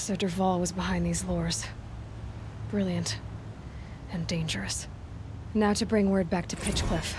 So Dervahl was behind these lures. Brilliant. And dangerous. Now to bring word back to Pitchcliff.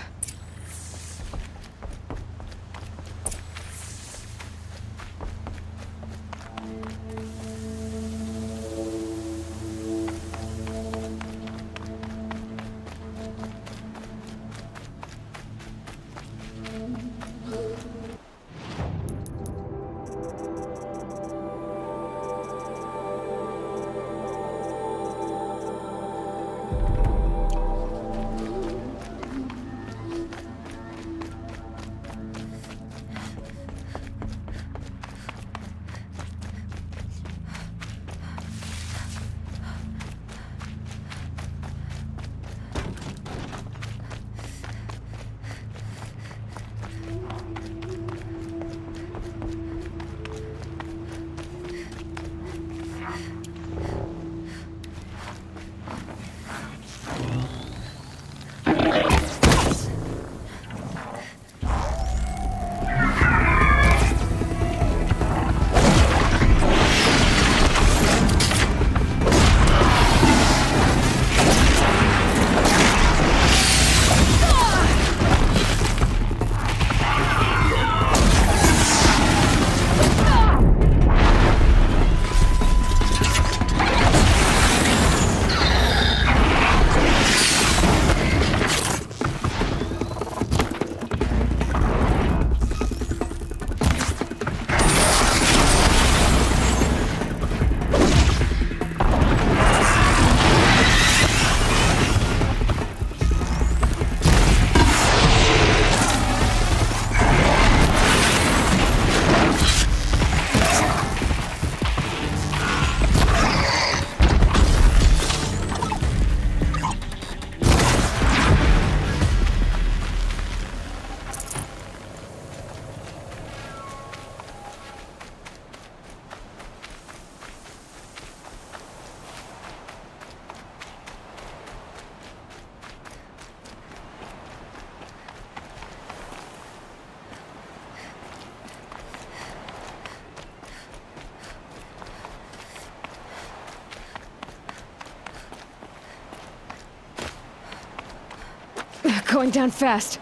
Going down fast.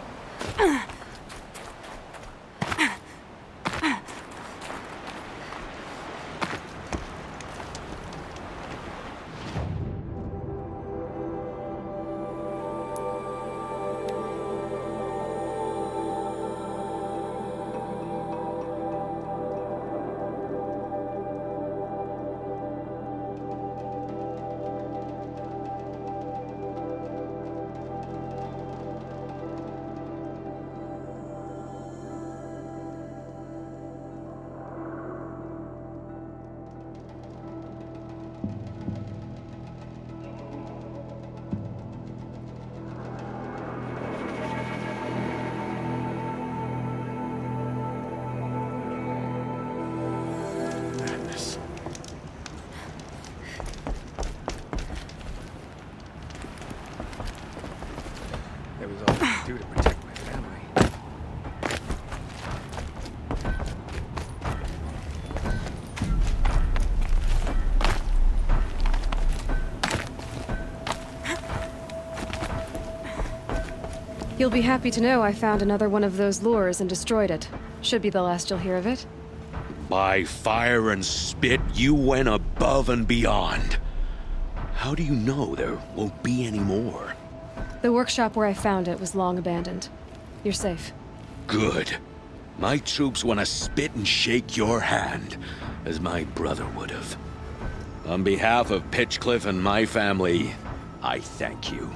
Do to protect my family. You'll be happy to know I found another one of those lures and destroyed it. Should be the last you'll hear of it. By fire and spit, you went above and beyond. How do you know there won't be any more? The workshop where I found it was long abandoned. You're safe. Good. My troops want to spit and shake your hand, as my brother would have. On behalf of Pitchcliff and my family, I thank you.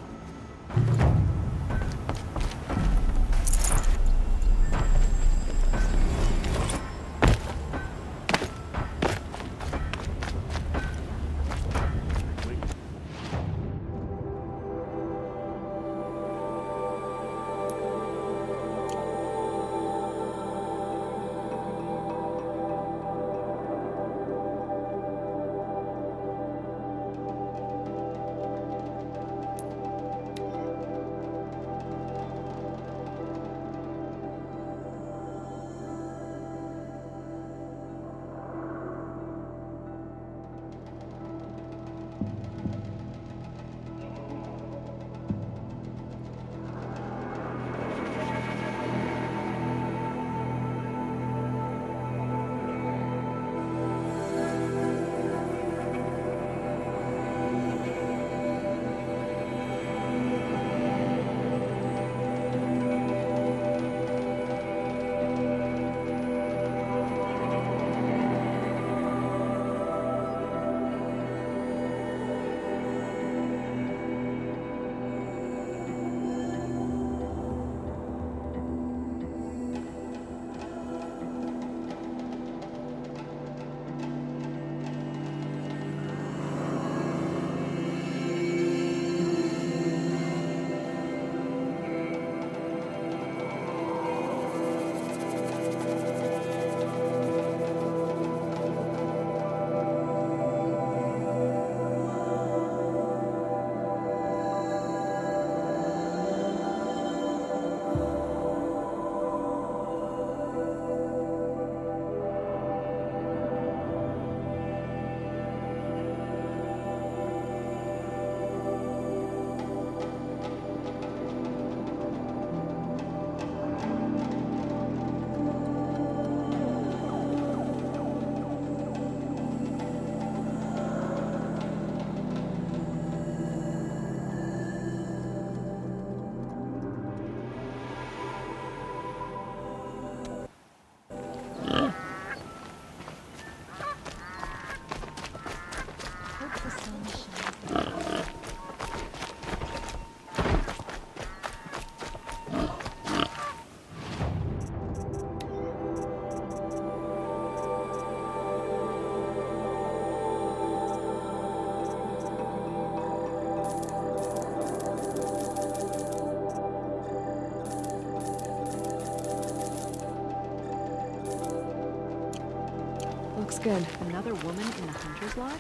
good. Another woman in the Hunter's Lodge?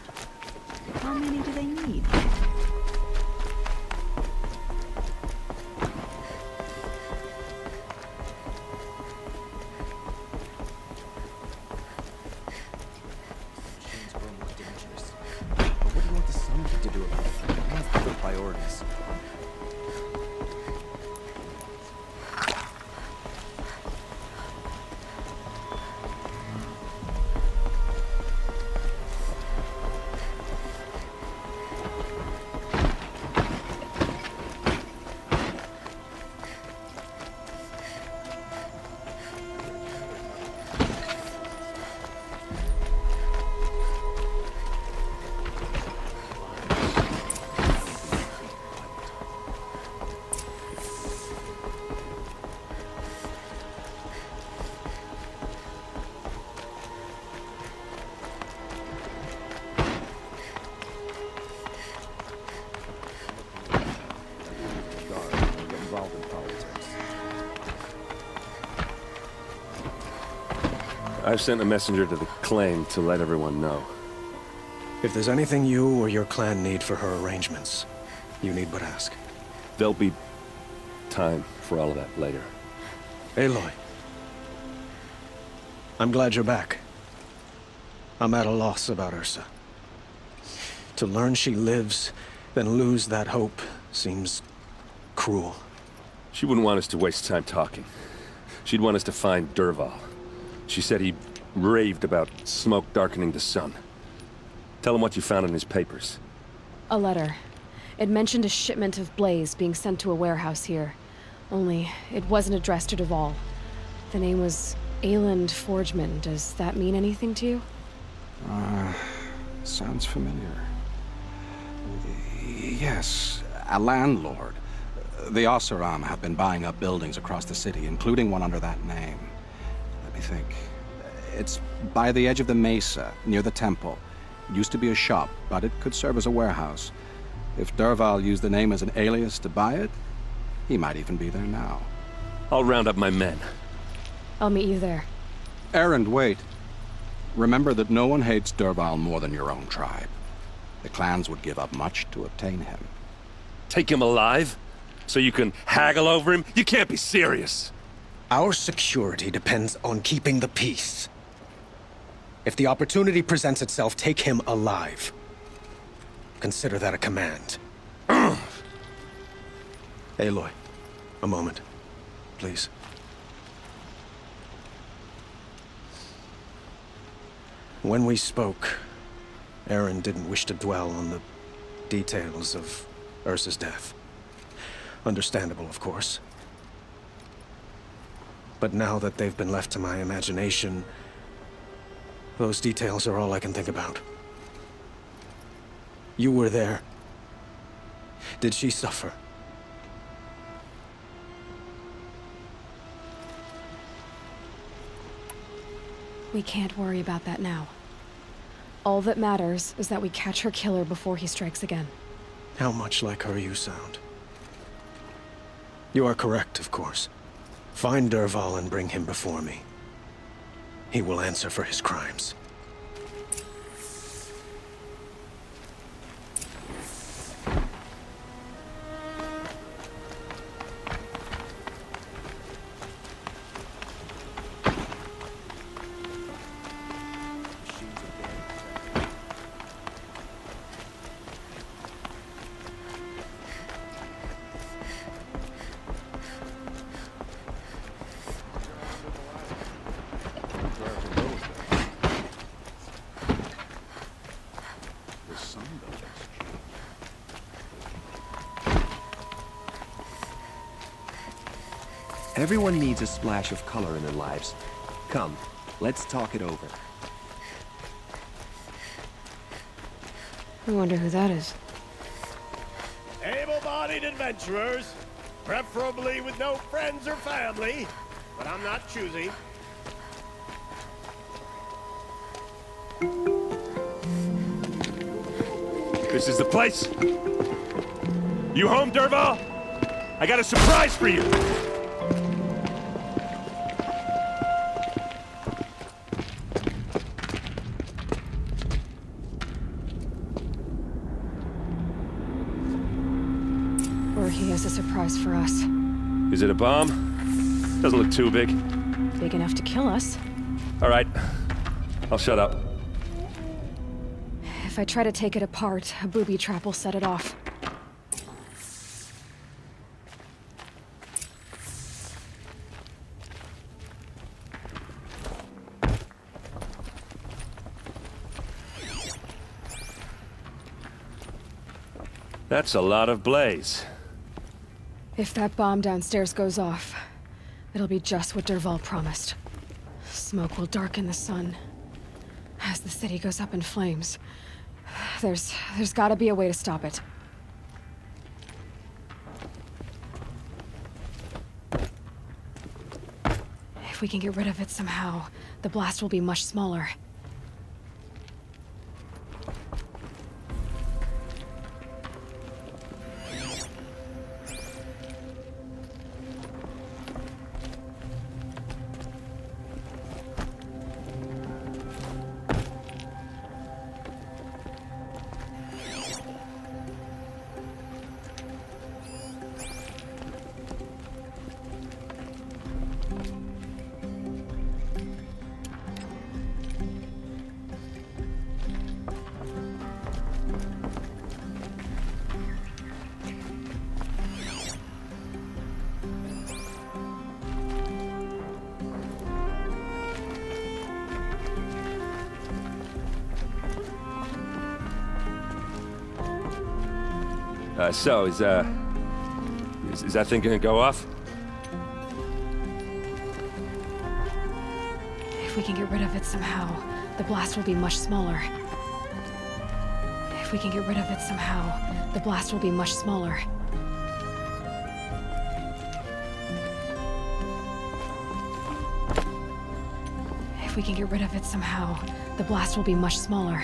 How many do they need? Machines grow more dangerous. But what do you want the Sun King to do about it? He has other priorities. I've sent a messenger to the claim to let everyone know. If there's anything you or your clan need for her arrangements, you need but ask. There'll be time for all of that later. Aloy. I'm glad you're back. I'm at a loss about Ursa. To learn she lives, then lose that hope, seems cruel. She wouldn't want us to waste time talking. She'd want us to find Dervahl. She said he raved about smoke darkening the sun. Tell him what you found in his papers. A letter. It mentioned a shipment of blaze being sent to a warehouse here. Only, it wasn't addressed to Dervahl. The name was Ayland Forgeman. Does that mean anything to you? Sounds familiar. Yes, a landlord. The Oseram have been buying up buildings across the city, including one under that name. Let me think. It's by the edge of the mesa, near the temple. It used to be a shop, but it could serve as a warehouse. If Dervahl used the name as an alias to buy it, he might even be there now. I'll round up my men. I'll meet you there. Erend, wait. Remember that no one hates Dervahl more than your own tribe. The clans would give up much to obtain him. Take him alive? So you can haggle over him? You can't be serious! Our security depends on keeping the peace. If the opportunity presents itself, take him alive. Consider that a command. Aloy, a moment, please. When we spoke, Erend didn't wish to dwell on the details of Ursa's death. Understandable, of course. But now that they've been left to my imagination, those details are all I can think about. You were there. Did she suffer? We can't worry about that now. All that matters is that we catch her killer before he strikes again. How much like her you sound. You are correct, of course. Find Dervahl and bring him before me. He will answer for his crimes. Everyone needs a splash of color in their lives. Come, let's talk it over. I wonder who that is. Able-bodied adventurers, preferably with no friends or family, but I'm not choosy. This is the place. You home, Dervahl? I got a surprise for you. Or he has a surprise for us. Is it a bomb? Doesn't look too big. Big enough to kill us. All right. I'll shut up. If I try to take it apart, a booby trap will set it off. That's a lot of blaze. If that bomb downstairs goes off, it'll be just what Dervahl promised. Smoke will darken the sun. As the city goes up in flames, there's gotta be a way to stop it. If we can get rid of it somehow, the blast will be much smaller. So, is that thing gonna go off? If we can get rid of it somehow, the blast will be much smaller. If we can get rid of it somehow, the blast will be much smaller. If we can get rid of it somehow, the blast will be much smaller.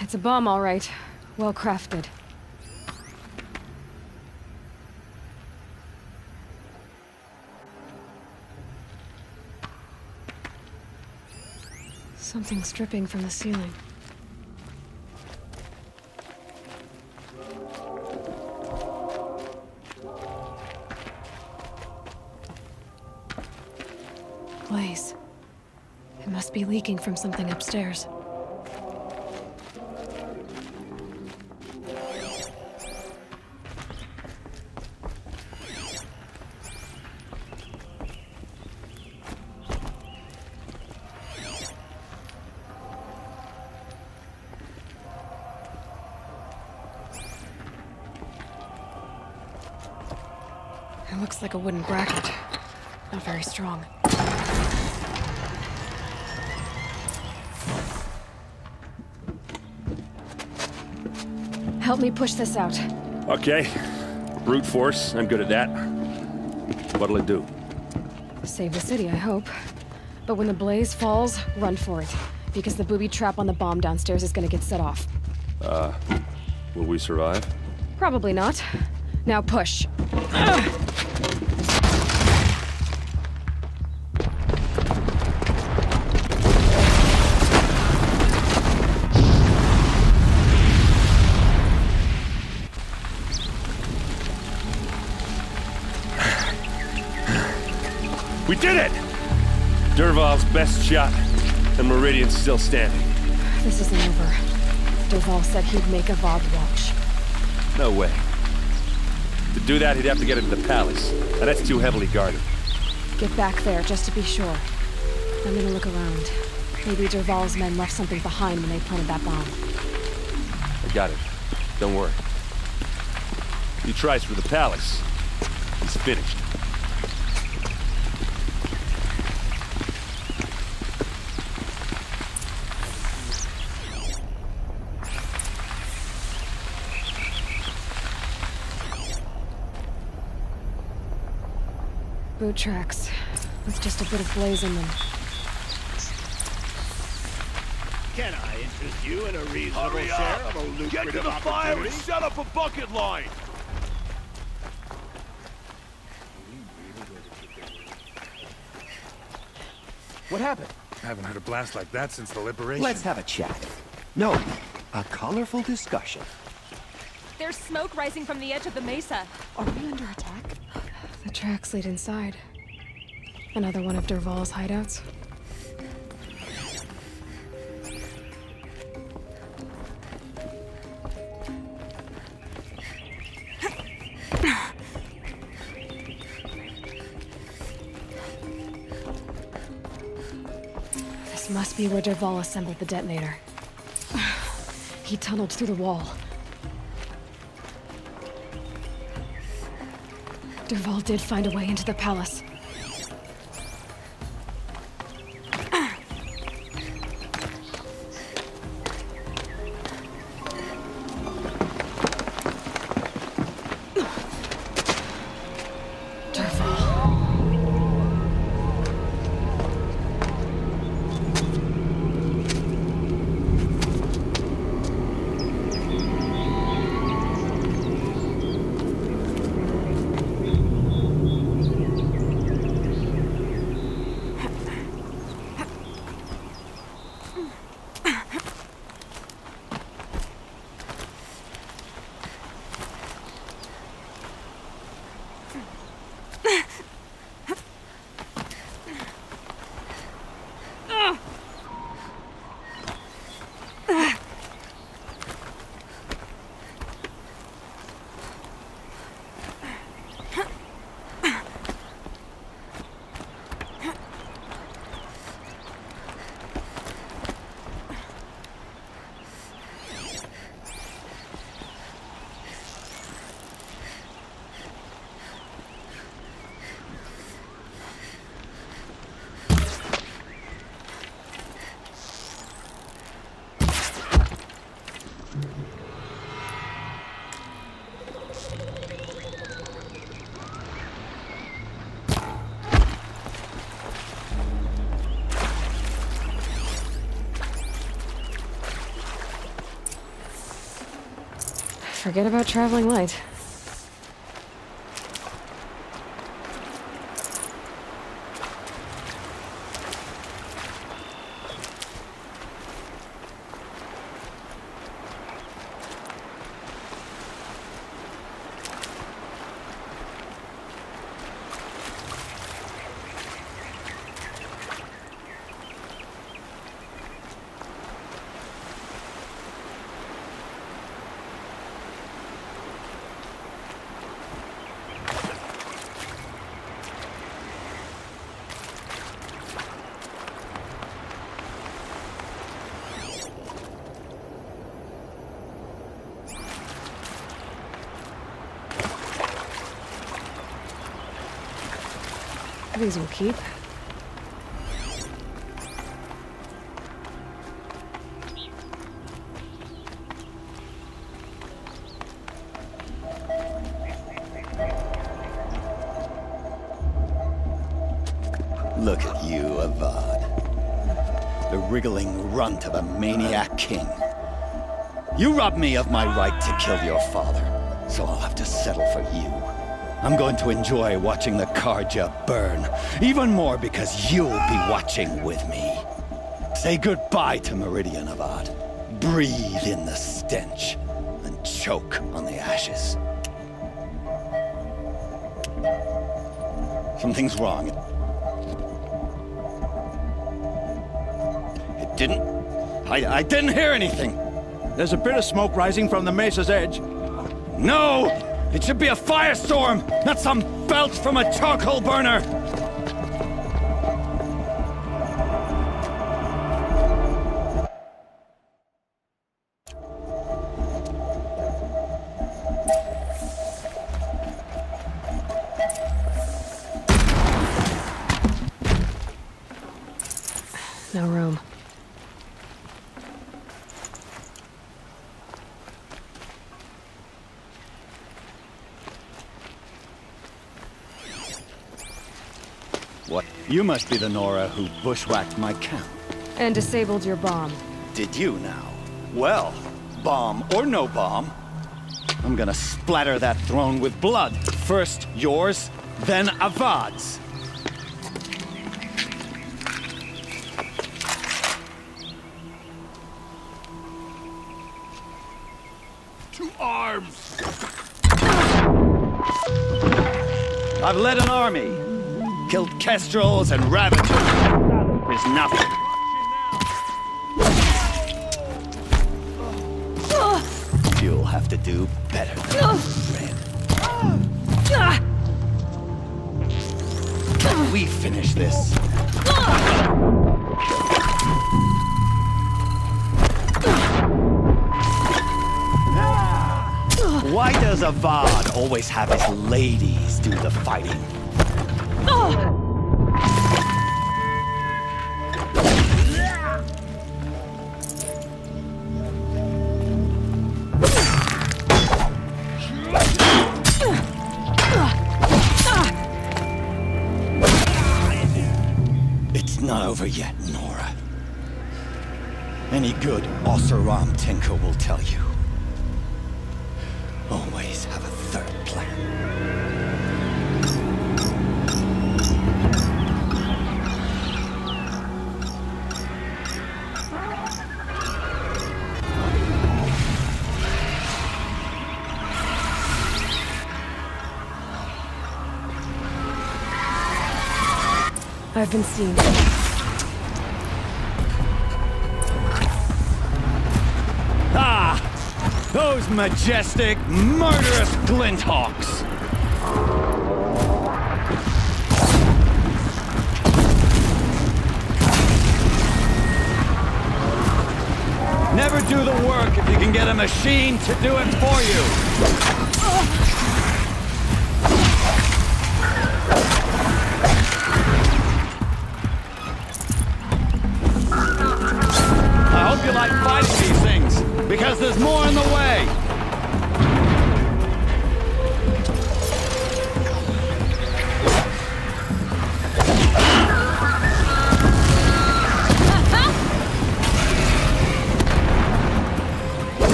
It's a bomb, all right. Well crafted. Something's dripping from the ceiling. Blaze. It must be leaking from something upstairs. It looks like a wooden bracket. Not very strong. Help me push this out. Okay. Brute force, I'm good at that. What'll it do? Save the city, I hope. But when the blaze falls, run for it. Because the booby trap on the bomb downstairs is gonna get set off. Will we survive? Probably not. Now push. We did it! Dervahl's best shot, and Meridian's still standing. This isn't over. Dervahl said he'd make a Vob watch. No way. To do that, he'd have to get into the palace, and that's too heavily guarded. Get back there, just to be sure. I'm gonna look around. Maybe Dervahl's men left something behind when they planted that bomb. I got it. Don't worry. If he tries for the palace, he's finished. Boot tracks. With just a bit of blaze in them. Can I interest you in a reasonable share of a lucrative Get to the fire and opportunity? set up a bucket line! What happened? I haven't heard a blast like that since the liberation. Let's have a chat. No, a colorful discussion. There's smoke rising from the edge of the mesa. Are we under attack? The tracks lead inside. Another one of Dervahl's hideouts. This must be where Dervahl assembled the detonator. He tunneled through the wall. Dervahl did find a way into the palace. Forget about traveling light. These will keep. Look at you, Avad. The wriggling runt of a maniac king. You robbed me of my right to kill your father, so I'll have to settle for you. I'm going to enjoy watching the Karja burn, even more because you'll be watching with me. Say goodbye to Meridian, Avad. Breathe in the stench, and choke on the ashes. Something's wrong. It didn't... I didn't hear anything. There's a bit of smoke rising from the mesa's edge. No! It should be a firestorm, not some belch from a charcoal burner! No room. What? You must be the Nora who bushwhacked my camp. And disabled your bomb. Did you now? Well, bomb or no bomb, I'm gonna splatter that throne with blood. First yours, then Avad's. I've led an army. Killed kestrels and ravagers. There's nothing. You'll have to do better than Red. We finish this. Why does Avad always have his ladies do the fighting? It's not over yet, Nora. Any good Oseram tinker will tell you. Always have a third plan. I've been seen. Ah! Those majestic, murderous glinthawks! Never do the work if you can get a machine to do it for you! I hope you like fighting these things, because there's more in the way!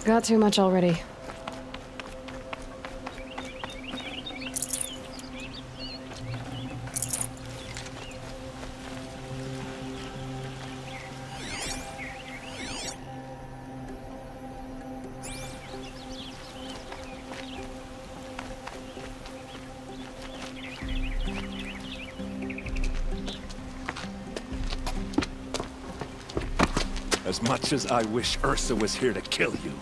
Got too much already. As much as I wish Ursa was here to kill you,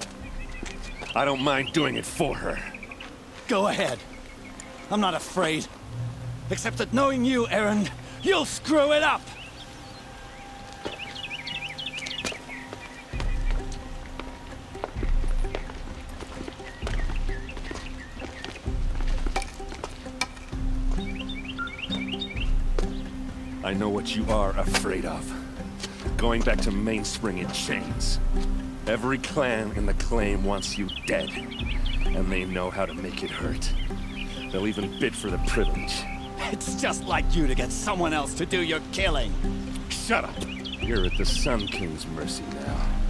I don't mind doing it for her. Go ahead. I'm not afraid. Except that knowing you, Aaron, you'll screw it up! I know what you are afraid of. Going back to Mainspring in chains. Every clan in the claim wants you dead. And they know how to make it hurt. They'll even bid for the privilege. It's just like you to get someone else to do your killing. Shut up! You're at the Sun King's mercy now.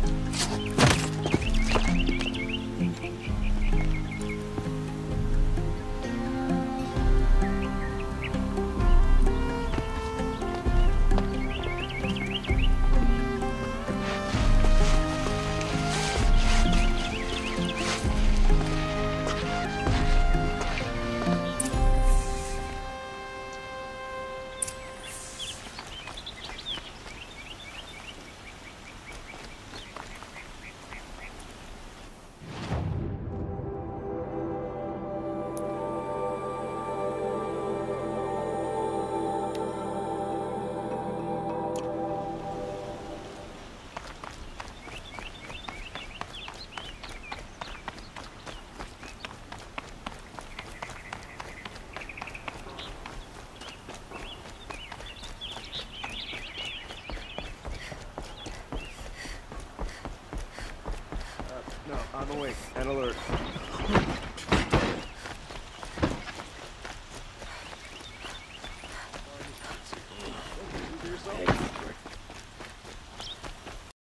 No, I'm awake and alert.